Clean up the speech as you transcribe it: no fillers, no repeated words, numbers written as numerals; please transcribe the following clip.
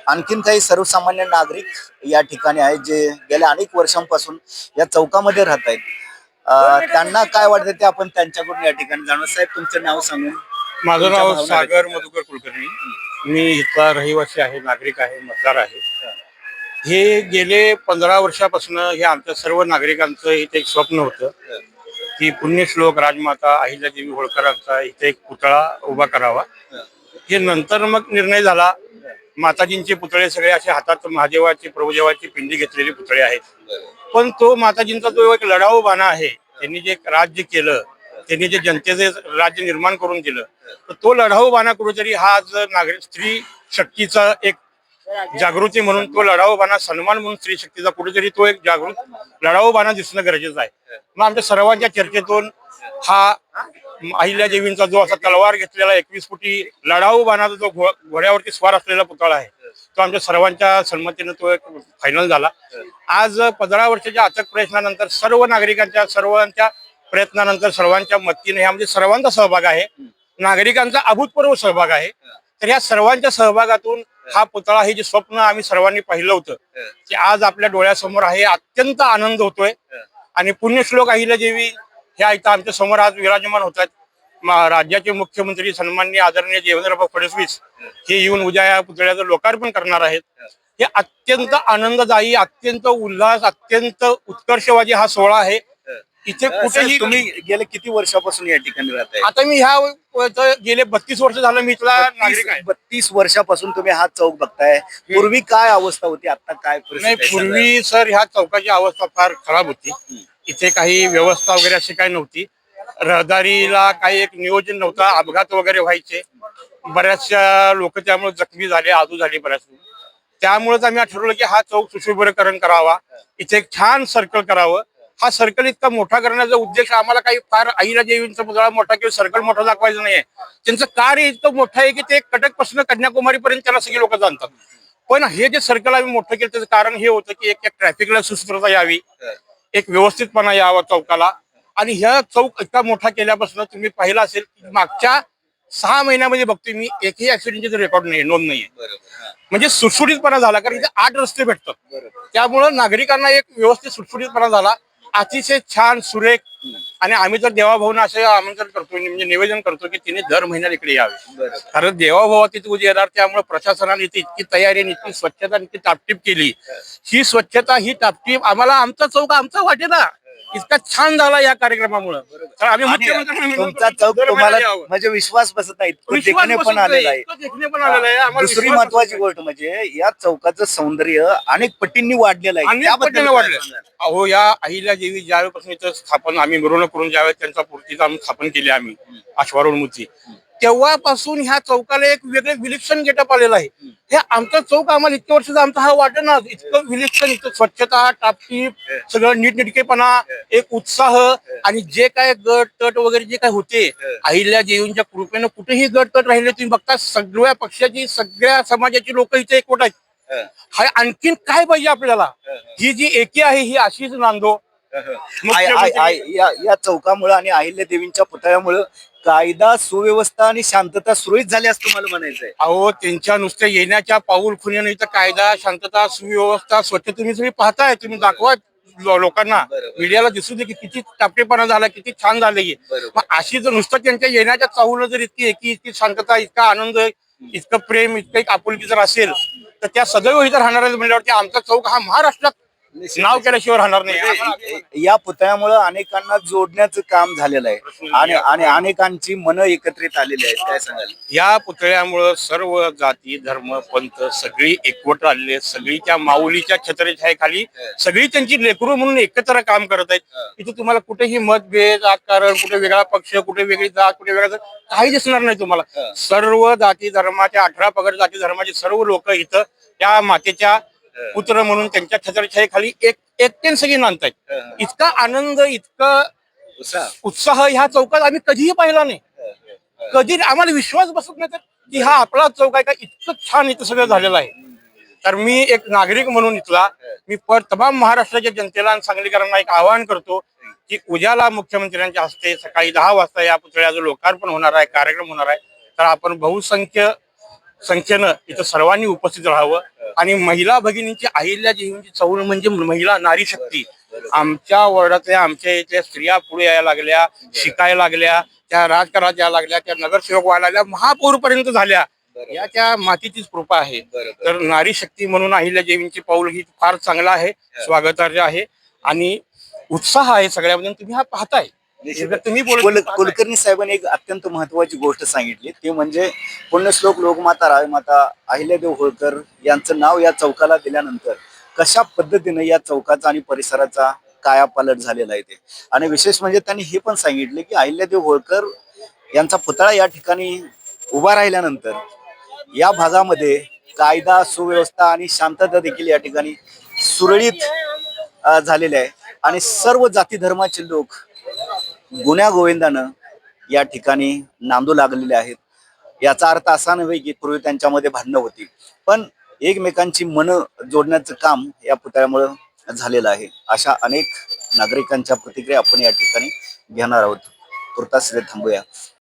आणखीन काही सर्वसामान्य नागरिक या ठिकाणी आहेत जे गेल्या अनेक वर्षांपासून या चौकामध्ये राहत आहेत. त्यांना काय वाटतं ते आपण त्यांच्याकडून या ठिकाणी जाणून. साहेब, तुमचं नाव सांगून. माझं तुमच्या नाव भावना सागर मधुकर कुलकर्णी. मी इथला रहिवासी आहे, नागरिक आहे, मतदार आहे. हे गेले 15 वर्षापासून हे आमच्या सर्व नागरिकांचं इथे एक स्वप्न होतं की पुण्यश्लोक राजमाता अहिल्यादेवी होळकरांचा इथे एक पुतळा उभा करावा. हे नंतर मग निर्णय झाला. माताजींचे पुतळे सगळे असे हातात महादेवाची प्रभुदेवाची पिंडी घेतलेले पुतळे आहेत. पण तो माताजींचा जो एक लढाऊ बाणा आहे, त्यांनी जे राज्य केलं, त्यांनी जे जनतेचे राज्य निर्माण करून दिलं, तर तो लढाऊ बाणा कुठेतरी हा आज नागरिक स्त्री शक्तीचा एक जागृती म्हणून, तो लढाऊ बाणा सन्मान म्हणून स्त्री शक्तीचा कुठेतरी तो एक जागृत लढाऊ बाणा दिसणं गरजेचं आहे. मग आमच्या सर्वांच्या चर्चेतून हा अहिल्यादेवींचा जो असा तलवार घेतलेला 21 फुटी लढाऊ बाणाचा जो घोड्यावरती स्वार असलेला पुतळा आहे, तो आमच्या सर्वांच्या संमतीने तो एक फायनल झाला. आज 15 वर्षाच्या अथक प्रयत्नानंतर, सर्व नागरिकांच्या सर्वांच्या प्रयत्नानंतर, सर्वांच्या मतीने, ह्यामध्ये सर्वांचा सहभाग आहे, नागरिकांचा अभूतपूर्व सहभाग आहे. तर या सर्वांच्या सहभागातून हा पुतळा, हे जे स्वप्न आम्ही सर्वांनी पाहिलं होतं ते आज आपल्या डोळ्यासमोर आहे. अत्यंत आनंद होतोय. आणि पुण्यश्लोक अहिल्यादेवी ह्या इथं आमच्या समोर आज विराजमान होतात. राज्याचे मुख्यमंत्री सन्माननीय आदरणीय देवेंद्र फडणवीस हे येऊन उद्या या पुतळ्याचं लोकार्पण करणार आहेत. हे अत्यंत आनंददायी, अत्यंत उल्हास, अत्यंत उत्कर्षवादी हा सोहळा आहे. इथे कुठेही तुम्ही गेले किती वर्षापासून या ठिकाणी राहताय? आता मी ह्या गेले 32 वर्ष झालं मी इथला नागरिक आहे. 32 वर्षापासून तुम्ही हा चौक बघताय. पूर्वी काय अवस्था होती, आता काय नाही, परिस्थिती आहे? पूर्वी सर ह्या चौकाची अवस्था फार खराब होती. इथे काही व्यवस्था वगैरे अशी काही नव्हती. रहदारीला काही एक नियोजन नव्हतं. अपघात वगैरे व्हायचे. बऱ्याचशा लोक त्यामुळे जखमी झाले, आजू झाले बऱ्याच. त्यामुळेच आम्ही ठरवलं की हा चौक सुशोभीकरण करावा, इथे एक छान सर्कल करावं. हा सर्कल इतका मोठा करण्याचा उद्देश आम्हाला काही फार अहिल्यादेवींचा पुतळा मोठा किंवा सर्कल मोठा दाखवायचं नाहीये. त्यांचं कार्य इतकं मोठं आहे की ते कटकपासून कन्याकुमारी पर्यंत त्याला सगळी लोक जाणतात. पण हे जे सर्कल आम्ही मोठं केलं त्याचं कारण हे होतं की एक ट्रॅफिकला सुसूत्रता यावी, एक व्यवस्थितपणा यावा चौकाला. आणि ह्या चौक इतका मोठा केल्यापासून तुम्ही पाहिलं असेल की मागच्या 6 महिन्यामध्ये बघतोय मी, एकही ऍक्सिडेंटचे रेकॉर्ड नाही, नोंद नाहीये. म्हणजे सुटसुटीतपणा झाला, कारण इथे 8 रस्ते भेटतात. त्यामुळं नागरिकांना एक व्यवस्थित सुटसुटीतपणा झाला. अतिशय छान, सुरेख. आणि आम्ही तर देवाभाऊंना असे आमंत्रण करतो, म्हणजे निवेदन करतो की तिने दर महिन्याला इकडे यावे. कारण देवाभाऊ तिथे उद्या येणार, त्यामुळे प्रशासनाने इथे इतकी तयारी आणि इतकी स्वच्छता, इतकी टापटीप केली. ही स्वच्छता, ही टापटीप आम्हाला, आमचा चौक आमचा वाटेला इतका छान झाला या कार्यक्रमामुळे. तर आम्ही तुमचा चौक तुम्हाला म्हणजे विश्वास बसत नाही, देखणे पण आलेला आहे. दुसरी महत्वाची गोष्ट म्हणजे या चौकाचं सौंदर्य अनेक पटींनी वाढलेलं आहे. त्याबद्दल वाढलं. अहो, या अहिल्यादेवी ज्यावेळेपासून इथं स्थापन, आम्ही मिरवणूक करून ज्यावेळेस त्यांचा मूर्तीचं आम्ही स्थापन केली आम्ही अश्वारूढ मूर्ती, तेव्हापासून ह्या चौकाला एक वेगळे विलक्षण गेटअप आलेला आहे. हे आमचा चौक आम्हाला इतक्या वर्षाचा आमचा हा वाटत ना, इतकं विलक्षण, इतकं स्वच्छता, टापटीप, सगळं नीटनेटकेपणा, एक उत्साह. आणि जे काय गट तट वगैरे जे काय होते, अहिल्यादेवींच्या कृपेनं कुठेही गट तट राहिले तुम्ही बघता. सगळ्या पक्षाची, सगळ्या समाजाची लोक इथे एकवट आहेत. हा आणखीन काय पाहिजे आपल्याला? ही जी एकी आहे ही अशीच नांदो. या चौकामुळे आणि अहिल्यादेवींच्या पुतळ्यामुळे कायदा, सुव्यवस्था आणि शांतता सुरळीत झाली असं तुम्हाला म्हणायचंय? अहो, त्यांच्या नुसत्या येण्याच्या पाऊल खुणेनं इथं कायदा, शांतता, सुव्यवस्था, स्वच्छ तुम्ही पाहताय, तुम्ही दाखवा लोकांना, मीडियाला दिसू दे की किती टापटेपणा झाला, किती छान झाले. मग अशी जर नुसतं त्यांच्या येण्याच्या चाहूल जर इतकी एकी, इतकी शांतता, इतका आनंद, इतकं प्रेम, इतकं एक आपुलकी जर असेल, तर त्या सदैव इथं राहणार म्हणल्यावरती आमचा चौक हा महाराष्ट्रात नाव केल्याशिवाय राहणार नाही. या पुतळ्यामुळे अनेकांना जोडण्याचं काम झालेलं आहे आणि अनेकांची मन एकत्रित आलेली आहेत. काय सांगाल? या पुतळ्यामुळं सर्व जाती, धर्म, पंथ सगळी एकवट आलेली आहेत. सगळी त्या माऊलीच्या छत्रछायेखाली सगळी त्यांची लेकरू म्हणून एकत्र काम करत आहेत. इथे तुम्हाला कुठेही मतभेद, राजकारण, कुठे वेगळा पक्ष, कुठे वेगळी जात, कुठे वेगळा काही दिसणार नाही तुम्हाला. सर्व जाती धर्माच्या, 18 पगड जाती धर्माचे सर्व लोक इथं त्या मातेच्या पुत्र म्हणून त्यांच्या छत्रछायेखाली एकट्याने सगळी नांदतायत. इतका आनंद, इतका उत्साह ह्या चौकात आम्ही कधीही पाहिला नाही. कधी आम्हाला विश्वास बसत नाही की हा आपला चौक आहे का, इतकं छान इथं सगळं झालेलं आहे. तर मी एक नागरिक म्हणून इथला मी तमाम महाराष्ट्राच्या जनतेला आणि सांगलीकरांना एक आवाहन करतो की उद्याला मुख्यमंत्र्यांच्या हस्ते सकाळी 10 वाजता या पुतळ्याचं लोकार्पण होणार आहे, कार्यक्रम होणार आहे. तर आपण बहुसंख्येनं इथं सर्वांनी उपस्थित राहावं. आणि महिला भगिनींची अहिल्या देवींची चौल म्हणजे महिला नारी शक्ती. आमच्या वर्गातल्या आमच्या इथल्या स्त्रिया पुढे यायला लागल्या, शिकायला लागल्या, त्या राजकारणात यायला लागल्या, त्या नगरसेवक व्हायला लागल्या, महापौर पर्यंत झाल्या. या त्या मातीचीच कृपा आहे. तर नारी शक्ती म्हणून अहिल्या देवींची पाऊल ही फार चांगला आहे, स्वागतार्ह आहे आणि उत्साह आहे सगळ्यामध्ये. तुम्ही हा पाहताय, तुम्ही कुलकर्णी साहेबांनी एक अत्यंत महत्वाची गोष्ट सांगितली, ती म्हणजे पुण्यश्लोक लोकमाता राजमाता अहिल्यादेवी होळकर यांचं नाव या चौकाला दिल्यानंतर कशा पद्धतीने या चौकाचा आणि परिसराचा कायापालट झालेला आहे ते. आणि विशेष म्हणजे त्यांनी हे पण सांगितले की अहिल्यादेवी होळकर यांचा पुतळा या ठिकाणी उभा राहिल्यानंतर या भागामध्ये कायदा सुव्यवस्था आणि शांतता देखील या ठिकाणी सुरळीत झालेली आहे आणि सर्व जाती धर्माचे लोक गुण्या गोविंदानं या ठिकाणी नांदू लागलेले आहेत. याचा अर्थ असा नव्हे की पूर्वी त्यांच्यामध्ये भांडणं होती, पण एकमेकांची मनं जोडण्याचं काम या पुतळ्यामुळे झालेलं आहे. अशा अनेक नागरिकांच्या प्रतिक्रिया आपण या ठिकाणी घेणार आहोत. तुर्तास थांबूया.